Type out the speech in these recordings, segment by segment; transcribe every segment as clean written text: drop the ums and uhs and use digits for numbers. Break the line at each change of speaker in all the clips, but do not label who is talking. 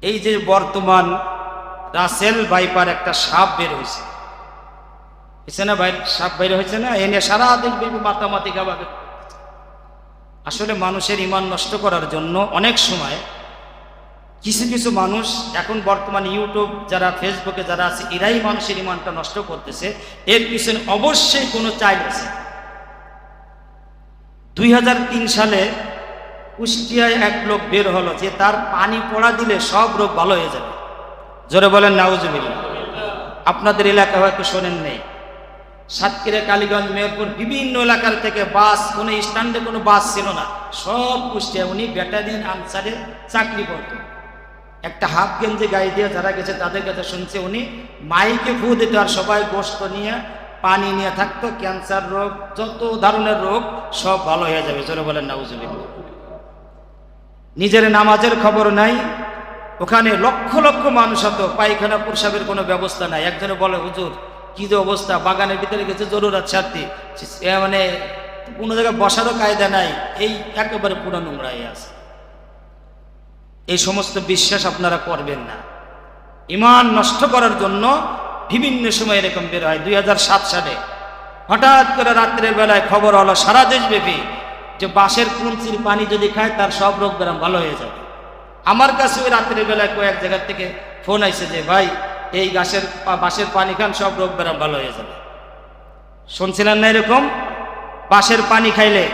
এই যে বর্তমান রাসেল ভাইপার একটা সাপ বের হয়েছে, না ভাই, সাপ বের হয়েছে না, এনে সারা দেখবে মাতামাতি খাবার। আসলে মানুষের ঈমান নষ্ট করার জন্য অনেক সময় কিছু কিছু মানুষ এখন বর্তমান ইউটিউব যারা ফেসবুকে যারা আছে এরাই মানুষের ঈমানটা নষ্ট করতেছে। এর পিছনে অবশ্যই কোনো চাইল আছে। 2003 সালে কুষ্টিয়ায় এক লোক বের হলো যে তার পানি পড়া দিলে সব রোগ ভালো হয়ে যাবে। জোরে বলেন নাউজুবিল্লাহ। আপনাদের এলাকা হয়তো শোনেন নেই, সাতক্ষীরা, কালীগঞ্জ, মেহেরপুর বিভিন্ন এলাকার থেকে বাস, কোনো স্ট্যান্ডে কোনো বাস ছিল না, সব কুষ্টিয়া। উনি ব্যাটালিয়ন আনসারে চাকরি করত। একটা হাফ গেঞ্জি গায়ে দিয়ে যারা গেছে তাদের কাছে শুনছে উনি মাইকে ফু দিত আর সবাই গোস্ত নিয়ে পানি নিয়ে থাকতো, ক্যান্সার রোগ যত ধরনের রোগ সব ভালো হয়ে যাবে। জোরে বলেন নাউজুবিল্লাহ। নিজের নামাজের খবর নাই, ওখানে লক্ষ লক্ষ মানুষ হতো, পায়খানা প্রসাবের কোনো ব্যবস্থা নাই। একজনে বলে, হুজুর কি যে অবস্থা, বাগানের ভিতরে গেছে জরুরত ছাড়তে, মানে কোনো জায়গায় বসারও কায়দা নাই, এই একেবারে পুরো নোংরাই আছে। এই সমস্ত বিশ্বাস আপনারা করবেন না। ঈমান নষ্ট করার জন্য বিভিন্ন সময় এরকম বের হয়। 2007 সালে হঠাৎ করে রাত্রের বেলায় খবর হলো সারা দেশব্যাপী যে বাঁশের কুঞ্চির পানি যদি খায় তার সব রোগ ব্যারাম ভালো হয়ে যাবে। আমার কাছে ওই রাত্রের বেলায় কয়েক জায়গার থেকে ফোন আইছে যে ভাই এই বাঁশের পানি খান, সব রোগ ব্যারাম ভালো হয়ে যাবে। শুনছিলেন না এরকম? বাঁশের পানি খাইলে,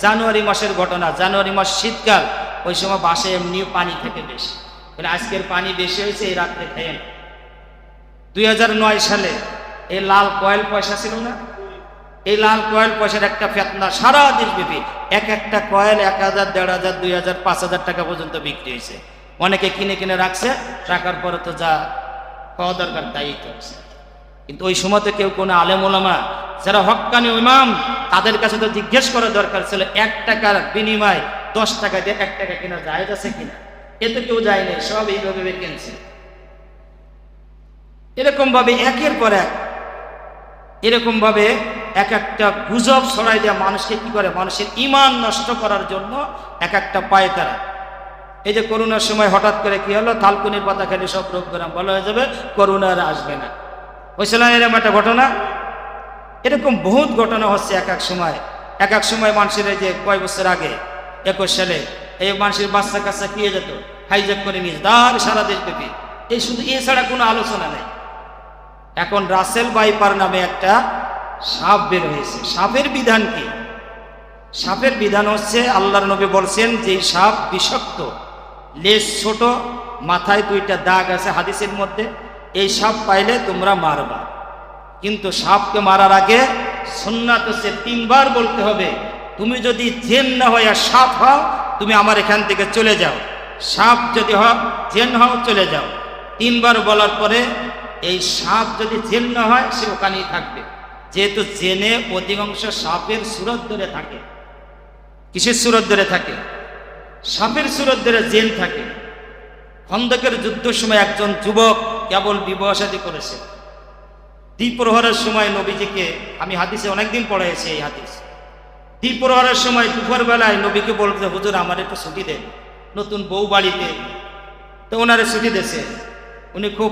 জানুয়ারি মাসের ঘটনা, জানুয়ারি মাস শীতকাল, ওই সময় বাঁশে এমনি পানি থেকে বেশি, বলে আজকের পানি বেশি হয়েছে, এই রাত্রে খাইয়েন। 2009 সালে এই লাল কয়েল পয়সা ছিল না, এই লাল কয়েল পয়সার একটা ফেতনা সারা দেশব্যাপী, এক একটা কয়েল 1000, 1500, 2000, 5000 টাকা পর্যন্ত বিক্রি হয়েছে। অনেকে কিনে কিনে রাখছে, রাখার পরে তো যা পাওয়া দরকার তাই তো হচ্ছে। কিন্তু ওই সময় তো কেউ কোনো আলেম ওলামা যারা হক্কানি ইমাম, তাদের কাছে তো জিজ্ঞেস করা দরকার ছিল 1 টাকার বিনিময় 10 টাকা দিয়ে 1 টাকা কেনা জায়েজ আছে কিনা। এ তো কেউ যায়নি, সব এইভাবে কিনছে। এরকম ভাবে একের পর এক এরকম ভাবে এক একটা গুজব ছড়াই দেওয়া মানুষকে কি করে, মানুষের ঈমান নষ্ট করার জন্য এক একটা পায় তারা। এই যে করোনার সময় হঠাৎ করে কি হলো, থালকুনির পাতা খেলে সব রোগ ব্যারাম ভালো হয়ে যাবে, করোনা আর আসবে না। হয়েছিল এরকম একটা ঘটনা। এরকম বহুত ঘটনা হচ্ছে এক এক সময় মানুষের, এই যে কয় বছর আগে 21 সালে এই মানুষের বাচ্চা কাচ্চা কি যেত, হাইজ্যাক করে নিয়ে দাঁড় সারা দেশব্যাপী। এই শুধু এছাড়া কোনো আলোচনা নেই। এখন রাসেল ভাইপার নামে একটা সাপ বের হয়েছে। সাপের বিধান কি? সাপের বিধান হচ্ছে, আল্লাহর নবী বলছেন যে সাপ বিষাক্ত, লেজ ছোট, মাথায় 2টা দাগ আছে হাদিসের মধ্যে। এই সাপ পাইলে তোমরা মারবা, কিন্তু সাপকে মারার আগে সুন্নাত হচ্ছে 3 বার বলতে হবে, তুমি যদি জেন না হয় আর সাপ হও তুমি আমার এখান থেকে চলে যাও, সাপ যদি হও জেন হও চলে যাও। 3 বার বলার পরে এই সাপ যদি জেন না হয় সে ওখানেই থাকবে, যেহেতু জেনে অধিকাংশ সাপের সুরত ধরে থাকে। কিসের সুরত ধরে থাকে? সাপের সুরত ধরে জেন থাকে। খন্দকের যুদ্ধের সময় একজন যুবক কেবল বিবাহ শাদী করেছে। দ্বিপ্রহরের সময় নবীজিকে, আমি হাদিসে অনেকদিন পড়াইছি এই হাদিস, দ্বিপ্রহরের সময় দুপুর বেলায় নবীকে বলতে, হুজুর আমার একটু ছুটি দেন, নতুন বউ বাড়িতে। তো ওনারে ছুটি দিয়েছে। উনি খুব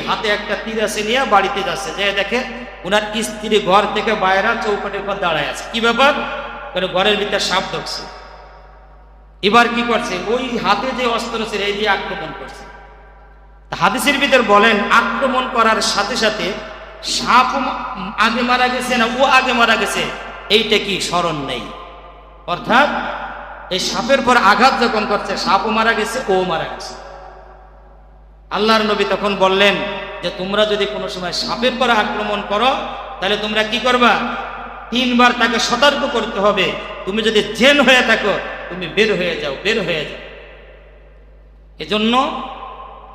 হাতে একটা তীর আছে নিয়ে বাড়িতে যাচ্ছে, যে দেখে ওনার স্ত্রী ঘর থেকে বাইরে চৌকাঠের পর দাঁড়ায় আছে। কি ব্যাপার? ঘরের ভিতরে সাপ ঢুকছে। এবার কি করছে, ওই হাতে যে অস্ত্র ছিল এই দিয়ে আক্রমণ করছে। হাদিসের ভিতর বলেন, আক্রমণ করার সাথে সাথে সাপ আগে মারা গেছে না ও আগে মারা গেছে এইটা কি স্মরণ নেই। অর্থাৎ এই সাপের পর আঘাত যখন করছে, সাপও মারা গেছে ও মারা গেছে। আল্লাহর নবী তখন বললেন যে তোমরা যদি কোনো সময় সাপের পর আক্রমণ করো তাহলে তোমরা কি করবা, 3 বার তাকে সতর্ক করতে হবে, তুমি যদি জেন হয়ে থাকো তুমি বের হয়ে যাও, বের হয়ে যাও। এজন্য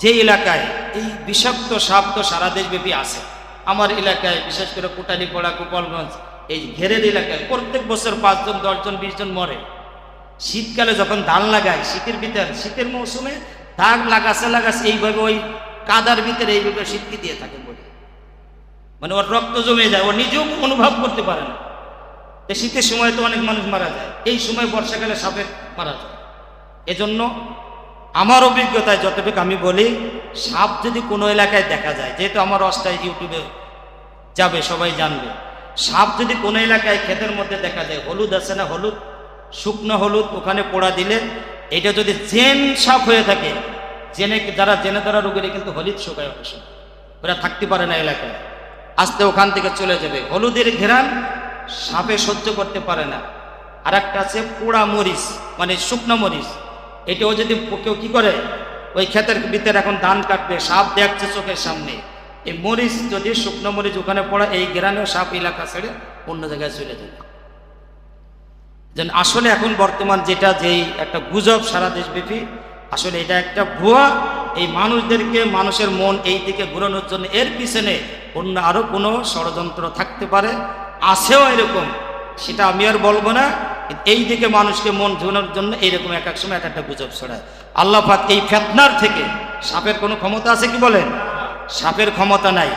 যে এলাকায় এই বিষাক্ত সাপ তো সারা দেশব্যাপী আছে, আমার এলাকায় বিশেষ করে কোটালীপাড়া, গোপালগঞ্জ, এই ঘেরের এলাকায় প্রত্যেক বছর 5 জন, 10 জন, 20 জন মরে। শীতকালে যখন ধান লাগায়, শীতের মৌসুমে দাগ লাগাছে এইভাবে ওই কাদার ভিতরে এইভাবে শীতকে দিয়ে থাকে, মানে ওর রক্ত জমে যায়, ও নিজেও অনুভব করতে পারে না। শীতের সময় তো অনেক মানুষ মারা যায়, এই সময় বর্ষাকালে সাপের মারা যায়। এজন্য আমার অভিজ্ঞতায় যতটুকু আমি বলি, সাপ যদি কোনো এলাকায় দেখা যায়, যেহেতু আমার অস্থায় ইউটিউবে যাবে সবাই জানবে, সাপ যদি কোনো এলাকায় ক্ষেতের মধ্যে দেখা যায়, হলুদ আছে না, হলুদ, শুকনো হলুদ, ওখানে পোড়া দিলে এটা যদি জেন সাপ হয়ে থাকে, যারা জেনে ধরা রোগীরা কিন্তু হলুদ শুকায় অনেক সময়, ওরা থাকতে পারে না এলাকায়, আস্তে ওখান থেকে চলে যাবে। হলুদের ঘেরান সাপে সহ্য করতে পারে না। আর একটা আছে পোড়া মরিচ, মানে শুকনো মরিচ, এটাও যদি কেউ কি করে, ওই ক্ষেতের ভিতরে এখন ধান কাটবে, সাপ দেখছে চোখের সামনে, এই মরিচ যদি শুকনো মরিচ ওখানে পড়া, এই গ্রামেও সাপ এলাকা ছেড়ে অন্য জায়গায় চলে যাবে। যেন আসলে এখন বর্তমান যেটা, যেই একটা গুজব সারা দেশব্যাপী, আসলে এটা একটা ভুয়া। এই মানুষদেরকে, মানুষের মন এই দিকে ঘুরানোর জন্য এর পিছনে অন্য আরো কোনো ষড়যন্ত্র থাকতে পারে, আছেও এরকম, সেটা আমি আর বলবো না। এই দিকে মানুষকে মন ধোয়ানোর জন্য এইরকম এক এক সময় এক একটা গুজব ছড়ায়। আল্লাহ পাক এই ফিতনার থেকে, সাপের কোনো ক্ষমতা আছে কি বলেন? সাপের ক্ষমতা নাই,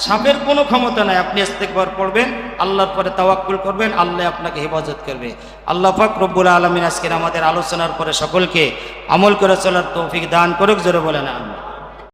সাপের কোনো ক্ষমতা নাই। আপনি ইস্তেগফার পড়বেন, আল্লাহর পরে তাওয়াক্কুল করবেন, আল্লাহ আপনাকে হেফাজত করবে। আল্লাহ পাক রব্বুল আলামিন আজকের আমাদের আলোচনার পরে সকলকে আমল করে চলার তৌফিক দান করুক, জোরে বলেন আমিন।